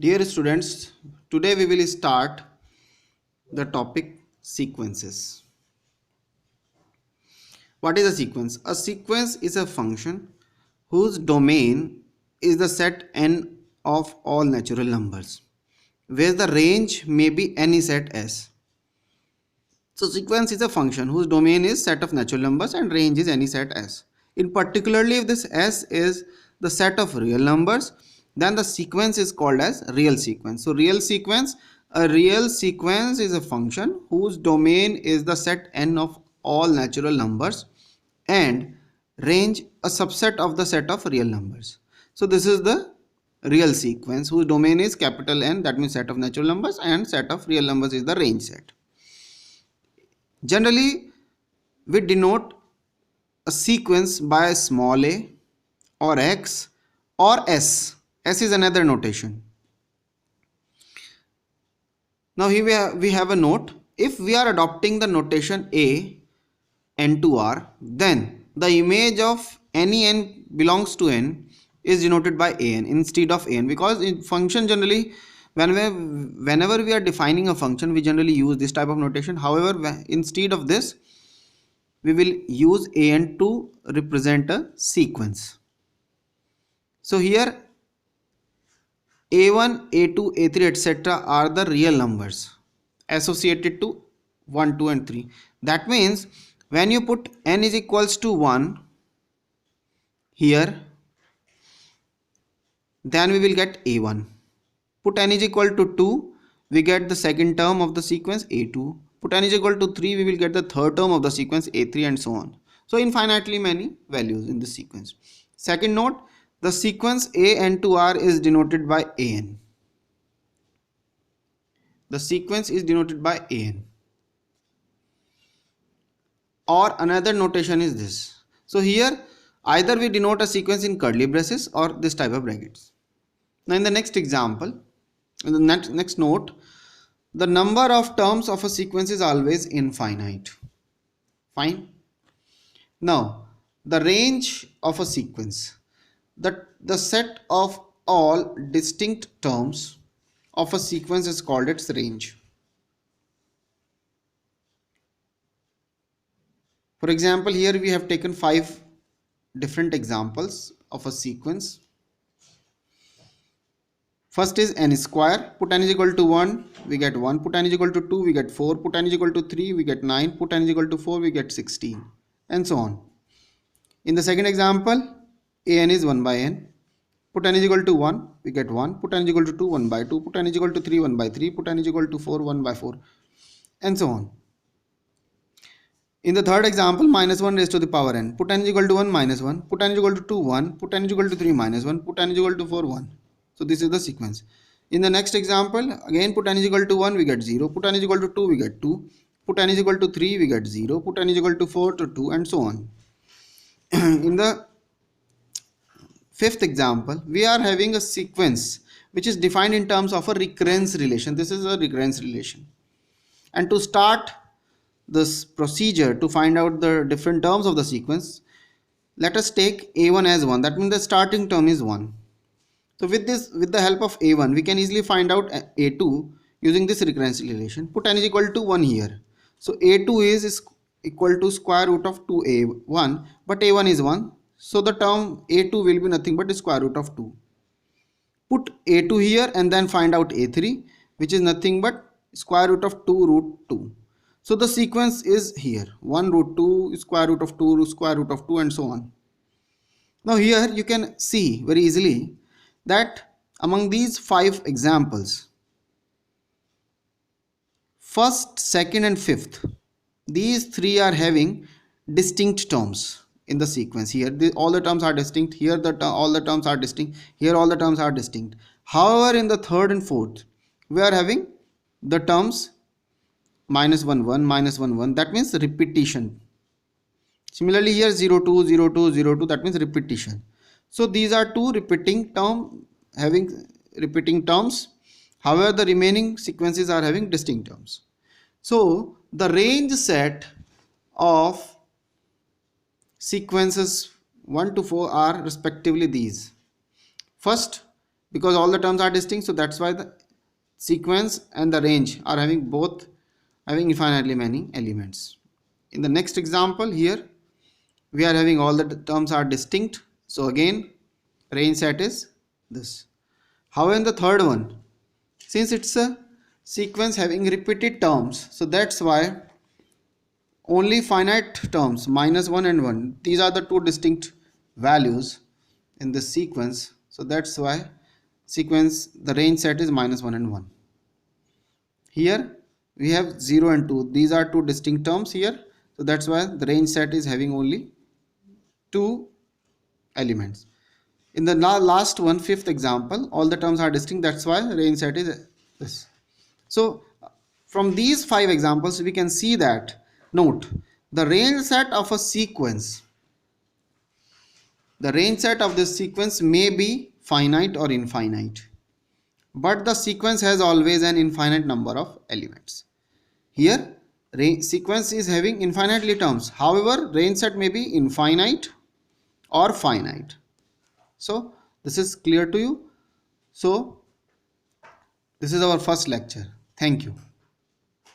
Dear students, today we will start the topic sequences. What is a sequence? A sequence is a function whose domain is the set n of all natural numbers, where the range may be any set S. So sequence is a function whose domain is set of natural numbers and range is any set S. In particularly, if this S is the set of real numbers, then the sequence is called as real sequence. So a real sequence is a function whose domain is the set n of all natural numbers and range a subset of the set of real numbers. So this is the real sequence whose domain is capital N, that means set of natural numbers, and set of real numbers is the range set. Generally, we denote a sequence by small a or x or s. S is another notation. Now here we have a note. If we are adopting the notation a n to r, then the image of any n belongs to n is denoted by an instead of an, because in function generally whenever we are defining a function we generally use this type of notation. However, instead of this we will use an to represent a sequence. So here a1, a2, a3 etc. are the real numbers associated to 1, 2 and 3. That means when you put n is equals to 1 here, then we will get a1. Put n is equal to 2, we get the second term of the sequence a2. Put n is equal to 3, we will get the third term of the sequence a3 and so on. So infinitely many values in this sequence. Second note, the sequence a n to r is denoted by an. The sequence is denoted by an. Or another notation is this. So here either we denote a sequence in curly braces or this type of brackets. Now in the next example, in the next note, the number of terms of a sequence is always infinite. Fine. Now the range of a sequence, the set of all distinct terms of a sequence is called its range. For example, here we have taken 5 different examples of a sequence. First is n square. Put n is equal to 1, we get 1. Put n is equal to 2, we get 4. Put n is equal to 3, we get 9. Put n is equal to 4, we get 16, and so on. In the second example, an is 1 by n. Put n is equal to 1, we get 1. Put n is equal to 2, 1 by 2. Put n is equal to 3, 1 by 3. Put n is equal to 4, 1 by 4, and so on. In the third example, minus 1 raised to the power n. Put n is equal to 1, minus 1. Put n is equal to 2, 1. Put n is equal to 3, minus 1. Put n is equal to 4, 1. So this is the sequence. In the next example, again put n is equal to 1, we get 0. Put n is equal to 2, we get 2. Put n is equal to 3, we get 0. Put n is equal to 4 to 2, and so on. In the fifth example, we are having a sequence which is defined in terms of a recurrence relation. This is a recurrence relation. And to start this procedure to find out the different terms of the sequence, let us take a1 as 1. That means the starting term is 1. So with the help of a1, we can easily find out a2 using this recurrence relation. Put n is equal to 1 here. So a2 is equal to square root of 2a1, but a1 is 1. So the term a2 will be nothing but the square root of 2. Put a2 here and then find out a3, which is nothing but square root of 2 root 2. So the sequence is here 1 root 2, square root of 2, square root of 2, and so on. Now here you can see very easily that among these 5 examples, first, second and fifth, these 3 are having distinct terms in the sequence. Here all the terms are distinct, here all the terms are distinct, here all the terms are distinct. However, in the third and fourth, we are having the terms minus 1 1, minus 1 1, that means repetition. Similarly here 0 2, 0 2, 0 2, that means repetition. So these are two repeating terms. However, the remaining sequences are having distinct terms. So the range set of sequences 1 to 4 are respectively these. First, because all the terms are distinct, so that's why the sequence and the range are having both having infinitely many elements. In the next example here we are having all the terms are distinct, so again range set is this. However, in the third one, since it's a sequence having repeated terms, so that's why only finite terms -1 and 1, these are the two distinct values in this sequence, so that's why sequence the range set is -1 and 1. Here we have 0 and 2, these are two distinct terms here, so that's why the range set is having only two elements. In the last one, fifth example, all the terms are distinct, that's why range set is this. So from these 5 examples we can see that, note, the range set of a sequence, the range set of this sequence may be finite or infinite, but the sequence has always an infinite number of elements. Here sequence is having infinitely terms, however range set may be infinite or finite. So this is clear to you. So this is our first lecture. Thank you.